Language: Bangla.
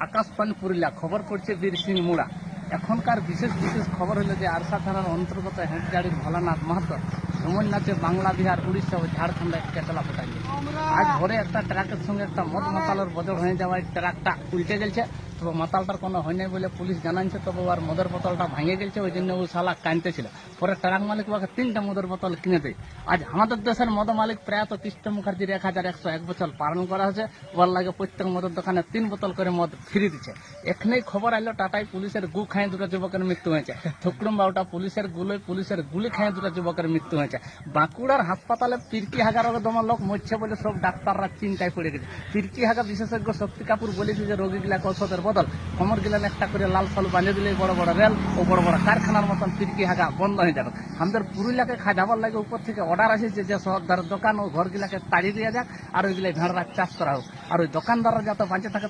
আকাশবাণী পুরুলিয়া খবর পড়ছে বীর সিং মুড়া। এখনকার বিশেষ বিশেষ খবর হলো যে আরসা থানার অন্তর্গত হেঁটগাড়ির ভোলানাথ মাহাতো ভ্রমণ নাচে বাংলা, বিহার, উড়িষ্যা ও ঝাড়খণ্ডে কেতলা ফোটাই। আজ ভোরে একটা ট্রাকের সঙ্গে একটা মদ মাতালের বদল হয়ে যাওয়ায় ট্রাকটা উল্টে গেছে। তবে মাতালটার কোনো হয় নাই বলে পুলিশ জানাচ্ছে। তবে আর মদের বোতলটা ভেঙে গেছে, ওই জন্য ও শালা কাঁদতেছিল। পরে ট্রাক মালিক ওকে 3টা মদের বোতল কিনে দেয়। আজ আমাদের দেশের মদ মালিক প্রয়াত কৃষ্ণ মুখার্জির 1101 বছর পালন করা হয়েছে। ওর লাগে প্রত্যেক মদের দোকানে 3 বোতল করে মদ ফ্রি দিচ্ছে। এখানেই খবর আইলো টাটাই পুলিশের গু খায় 2টা যুবকের মৃত্যু হয়েছে। থুকরুম বাউটা পুলিশের গুলি খায় 2টা যুবকের মৃত্যু হয়েছে। বাঁকুড়ার হাসপাতালে পিরকি হাগা রোগে দমা লোক মরছে বলে সব ডাক্তাররা চিন্তায় পড়ে গেছে। পিরকি হাগা বিশেষজ্ঞ শক্তি কাপুর বলেছে যে রোগীগুলাকে ঔষধের বদল কোমর গিলান একটা করে লাল সালু বাঁধে দিলে বড় বড় রেল ও বড় বড় কারখানার মতন পিরকি হাগা বন্ধ হয়ে যাবে। আমাদের পুরুলিয়াকে খাজাবার লাগে উপর থেকে অর্ডার আসেছে যে সব দোকান ও ঘরগুলাকে তাড়িয়ে দেওয়া যাক আর ওইগুলো ভেড়ার চাষ করা হোক। আর ওই দোকানদাররা যাতে বাঁচে থাকে।